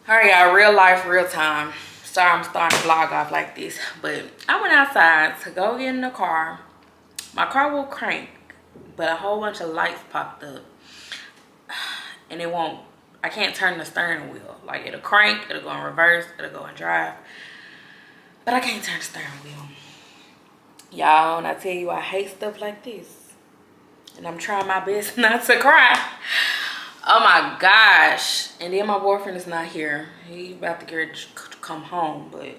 Alright, y'all, real life, real time. Sorry I'm starting to vlog off like this, but I went outside to go get in the car. My car will crank, but a whole bunch of lights popped up. And it won't, I can't turn the steering wheel. Like, it'll crank, it'll go in reverse, it'll go in drive. But I can't turn the steering wheel. Y'all, when I tell you I hate stuff like this, and I'm trying my best not to cry. Oh my gosh. And then my boyfriend is not here. He's about to come home, but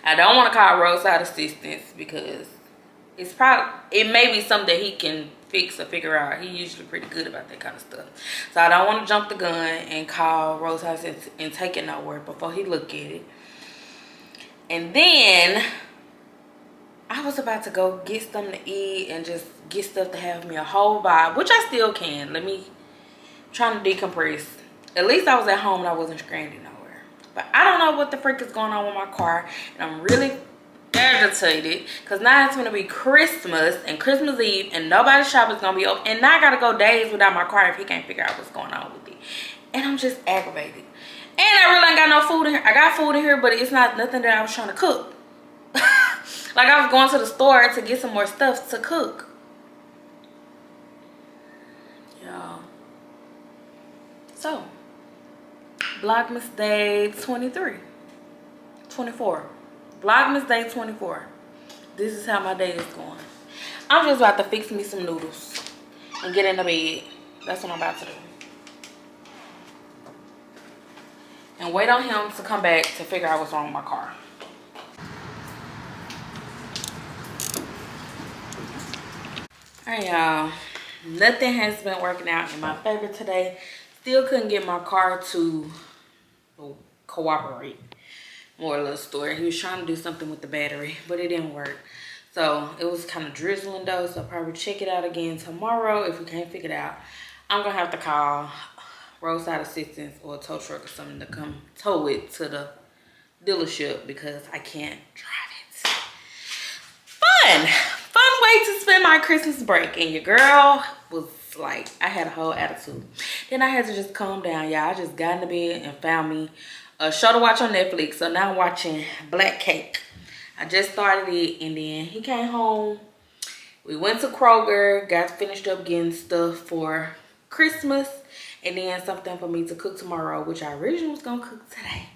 I don't want to call roadside assistance because it's probably, it may be something that he can fix or figure out. He's usually pretty good about that kind of stuff. So I don't want to jump the gun and call roadside assistance and take it nowhere before he look at it. And then I was about to go get something to eat and just get stuff to have me a whole vibe, which I still can. Trying to decompress. At least I was at home and I wasn't stranded nowhere. But I don't know what the freak is going on with my car. And I'm really agitated because now it's going to be Christmas and Christmas Eve and nobody's shop is going to be open. And now I got to go days without my car if he can't figure out what's going on with it. And I'm just aggravated. And I really ain't got no food in here. I got food in here, but it's not nothing that I was trying to cook. Like, I was going to the store to get some more stuff to cook. Y'all. So, Vlogmas day 24. Vlogmas day 24. This is how my day is going. I'm just about to fix me some noodles and get in the bed. That's what I'm about to do. And wait on him to come back to figure out what's wrong with my car. Alright, y'all, nothing has been working out in my favor today. Still couldn't get my car to cooperate. More or less story. He was trying to do something with the battery, but it didn't work. So it was kind of drizzling though, so I'll probably check it out again tomorrow. If we can't figure it out, I'm gonna have to call roadside assistance or a tow truck or something to come tow it to the dealership because I can't drive it. Fun way to spend my Christmas break. And your girl was like, I had a whole attitude. Then I had to just calm down, y'all. I just got in the bed and found me a show to watch on Netflix. So now I'm watching Black Cake. I just started it and then he came home. We went to Kroger, got finished up getting stuff for Christmas. And then something for me to cook tomorrow, which I originally was gonna cook today.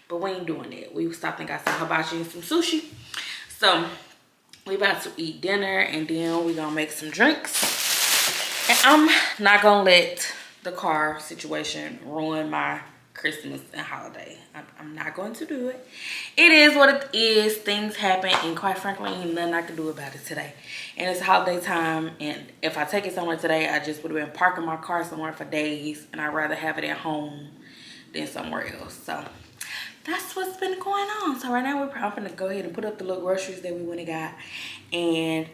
But we ain't doing it. We stopped and got some hibachi and some sushi. So we about to eat dinner and then we gonna make some drinks. And I'm not gonna let the car situation ruin my Christmas and holiday. I'm not going to do it. It is what it is. Things happen and quite frankly, ain't nothing I can do about it today. And it's holiday time and if I take it somewhere today, I just would have been parking my car somewhere for days and I'd rather have it at home than somewhere else. So that's what's been going on. So right now I'm gonna go ahead and put up the little groceries that we went and got. And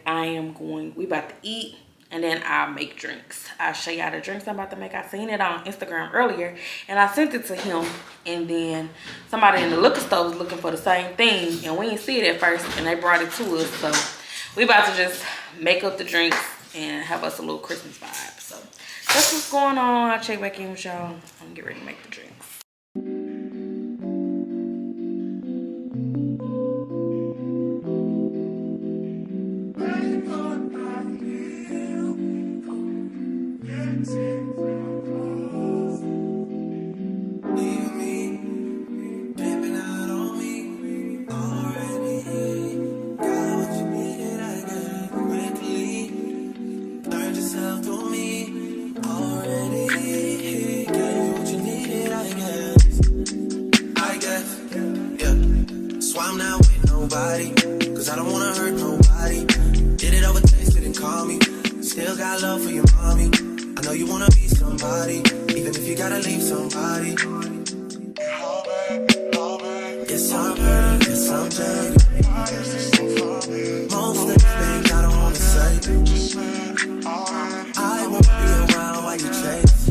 we about to eat and then I'll make drinks. I'll show y'all the drinks I'm about to make. I seen it on Instagram earlier and I sent it to him. And then somebody in the liquor store was looking for the same thing and we didn't see it at first and they brought it to us. So we about to just make up the drinks and have us a little Christmas vibe. So that's what's going on. I'll check back in with y'all. I'm gonna get ready to make the drinks. Cause I don't wanna hurt nobody. Did it over text, didn't call me. Still got love for your mommy. I know you wanna be somebody, even if you gotta leave somebody. Yes, I'm hurt, yes, I'm jaded. Most of the things I don't wanna say. I won't be around while you chase.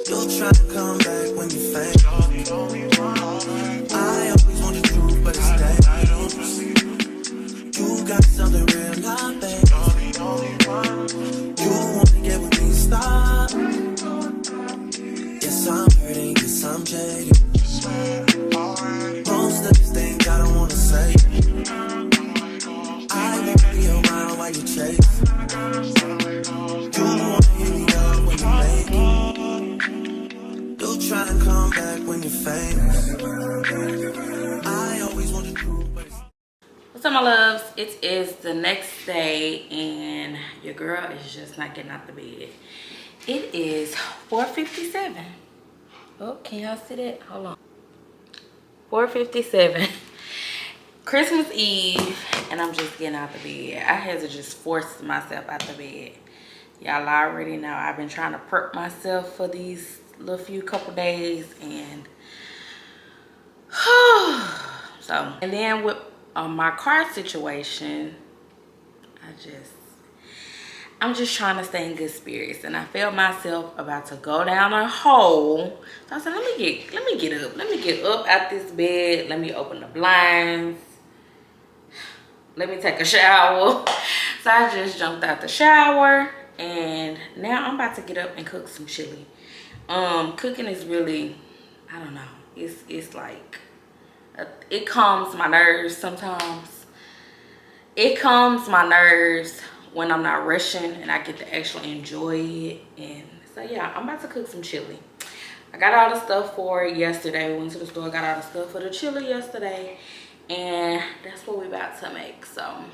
You'll try to come back when you faint. I always want the truth, but it's dead. You got something real, not bad. You won't make Most of these things I don't wanna say. I won't be around while you chase. You wanna hit me up when you make it. You try and come back when you're famous. I always want to prove, but it's What's up, my loves? It is the next day and your girl is just not getting out the bed. It is 4:57. Oh, can y'all see that? Hold on. 4:57. Christmas Eve, and I'm just getting out the bed. I had to just force myself out the bed. Y'all already know I've been trying to prep myself for these little few couple days, and so, and then with my car situation, I'm just trying to stay in good spirits, and I felt myself about to go down a hole. So I said, let me get up. Let me get up out this bed. Let me open the blinds. Let me take a shower. So I just jumped out the shower, and now I'm about to get up and cook some chili. Cooking is really, I don't know. It's like, it calms my nerves sometimes. It calms my nerves when I'm not rushing and I get to actually enjoy it. And so yeah, I'm about to cook some chili. I got all the stuff for it yesterday. We went to the store, got all the stuff for the chili yesterday, and that's what we're about to make. So I'm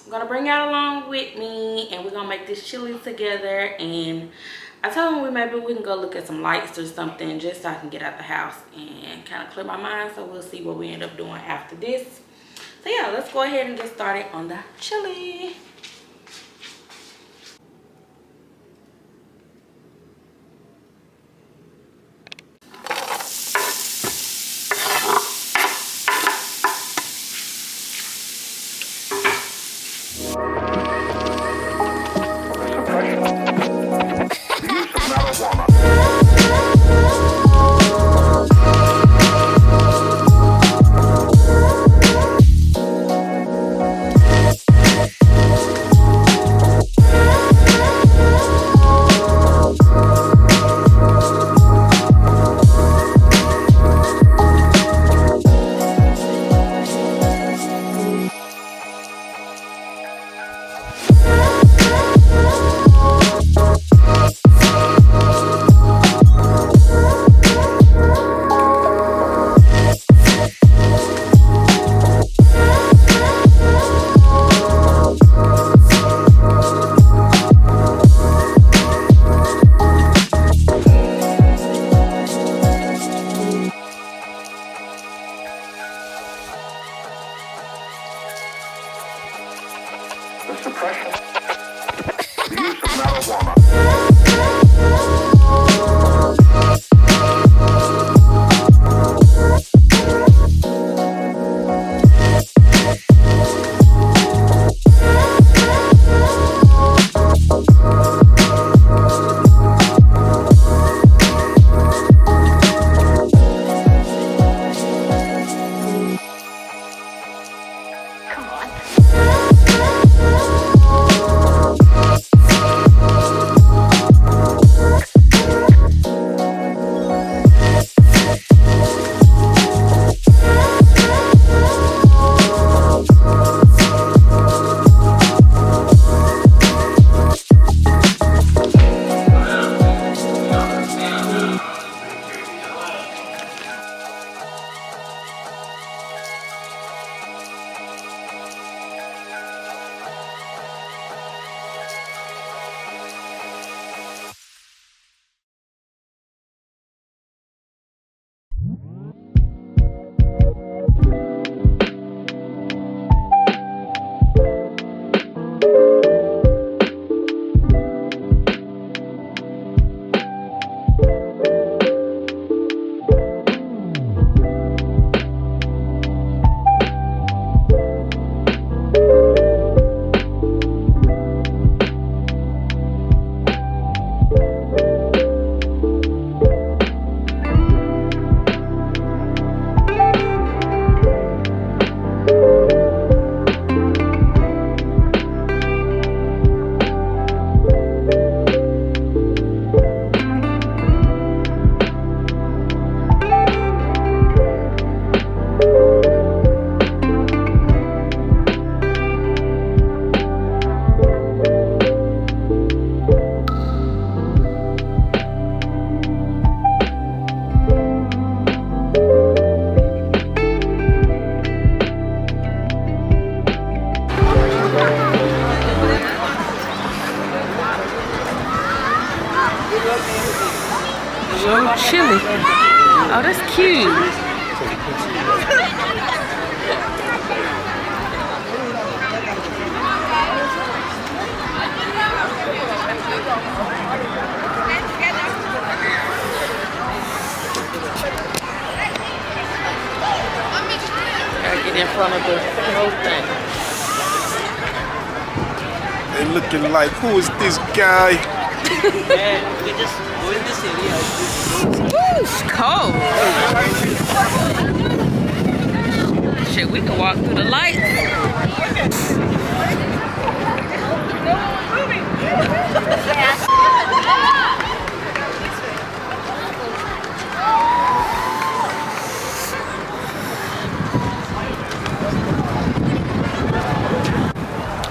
gonna bring y'all along with me, and we're gonna make this chili together. And I told him maybe we can go look at some lights or something, just so I can get out the house and kind of clear my mind. So we'll see what we end up doing after this. So yeah, let's go ahead and get started on the chili. confused. Gotta get in front of the whole thing. They looking like, who is this guy? Yeah, we just go in this area. Woo, it's cold. Shit, we can walk through the lights.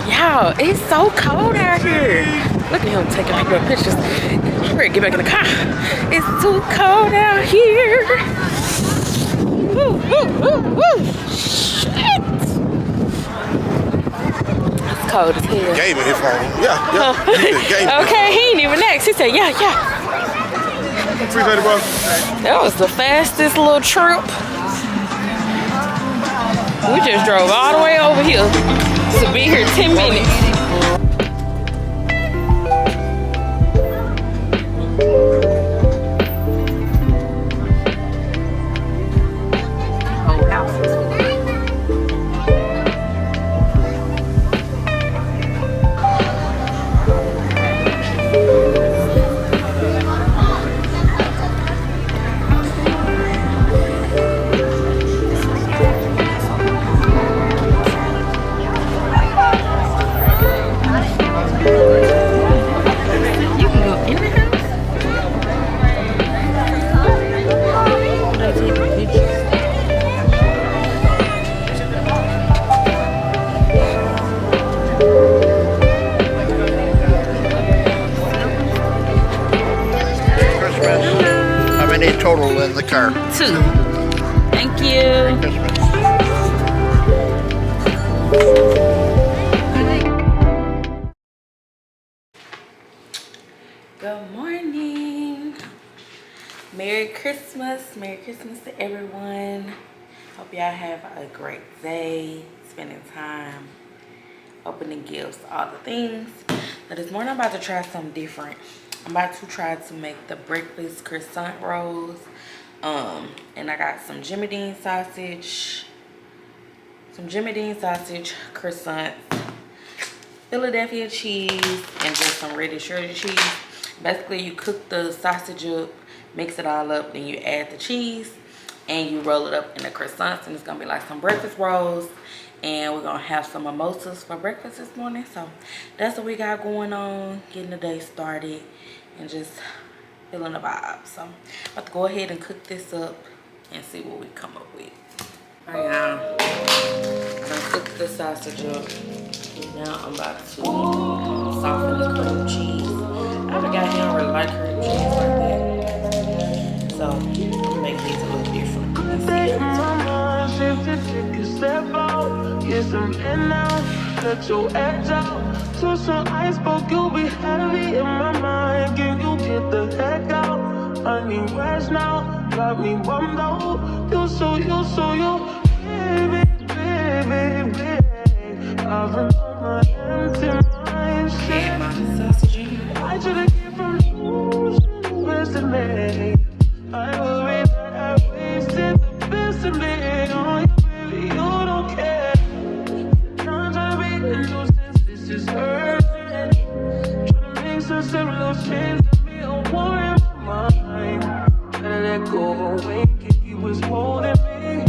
Y'all, it's so cold out here. Look at him taking people pictures. We're get back in the car. It's too cold out here. Woo, woo, woo, woo. Shit. It's cold as hell. Gave me his phone. Yeah. Okay, he ain't even next. He said, yeah. Appreciate it, bro. That was the fastest little trip. We just drove all the way over here to be here 10 minutes. Whole house is full. You can go in the house. I take pictures. Christmas. How many total in the car? 2. Thank you. Christmas. Good morning. Merry Christmas. Merry Christmas to everyone. Hope y'all have a great day. Spending time, opening gifts, all the things. Now this morning I'm about to try something different. I'm about to try to make the breakfast croissant rolls. And I got some Jimmy Dean sausage, croissants, Philadelphia cheese, and just some ready shredded cheese. Basically, you cook the sausage up, mix it all up, then you add the cheese, and you roll it up in the croissants, and it's gonna be like some breakfast rolls. And we're gonna have some mimosas for breakfast this morning. So that's what we got going on, getting the day started and just feeling the vibe. So I'm about to go ahead and cook this up and see what we come up with. All right, y'all, I'm gonna cook the sausage up. Now I'm about to soften the cream cheese. I forgot he don't really like cream cheese like that. So I'm gonna make these a little different. Let's see it. Get some in now, let your edge out. To some iceberg, you'll be heavy in my mind. Can you get the heck out? I need rest now, got me bummed out. You so baby. I've been on my empty mind. Add my sausage in here. I should've came from losing best in me. I worry that I wasted the best in me. Oh, baby, you don't care. Not trying to be a nuisance, this is urgent. Trying to make sense of those changes that me a war in my mind. Gotta let go away, he was holding me.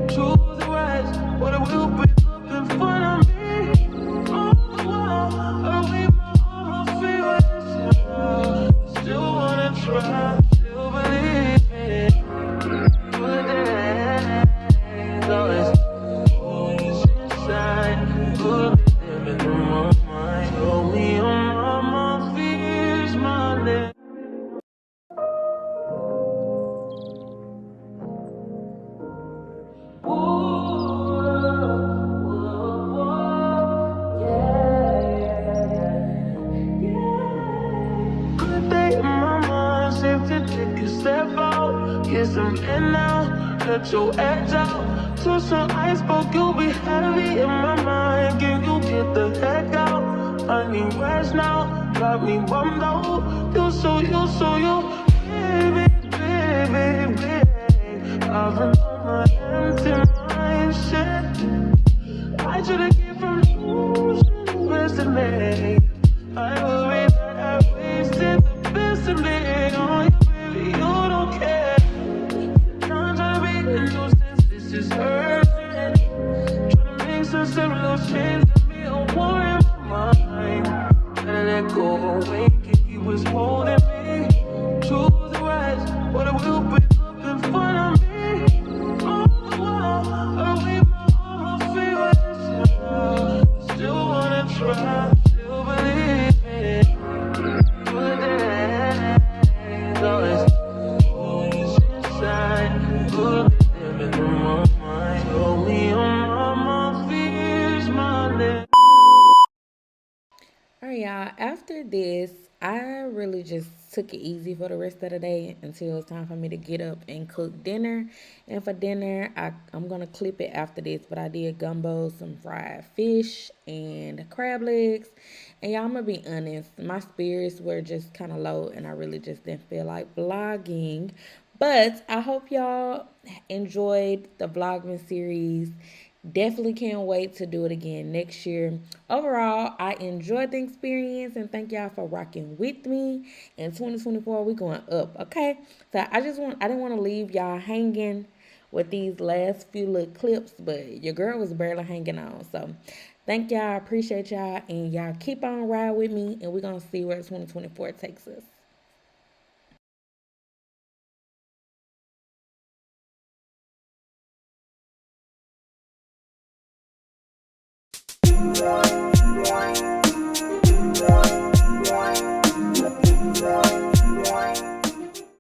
Choose the right, but it will break up in front of me. All the while, I wait my almost feel it. Still wanna try, still believe it. let your edge out. To some iceberg, you'll be heavy in my mind. Can you get the heck out? I need rest now. Got me bummed out. You so baby, baby, baby. I've been on my empty mind, shit. I should've came from losing the best in me. I worry that I wasted the best in me. Oh, baby, you don't care. I'm trying to be a nuisance, this is urgent. Trying to make some simple change to me, a war in my mind. Gotta let go of a wink if he was holding me. Choose the rest, but it will be up in front of me. On the wall, I leave my armor feelings. Still wanna try, still believe it. Good days, always inside. Good living in my mind. Show me on my fears, my lips. Alright, y'all. After this, I really just took it easy for the rest of the day until it was time for me to get up and cook dinner. And for dinner, I'm going to clip it after this, but I did gumbo, some fried fish, and crab legs. And y'all, I'm going to be honest, my spirits were just kind of low, and I really just didn't feel like vlogging. But I hope y'all enjoyed the Vlogmas series. Definitely can't wait to do it again next year. Overall, I enjoyed the experience and thank y'all for rocking with me. In 2024, we're going up, okay? So I didn't want to leave y'all hanging with these last few little clips, but your girl was barely hanging on. So thank y'all, appreciate y'all, and y'all keep on riding with me, and we're going to see where 2024 takes us.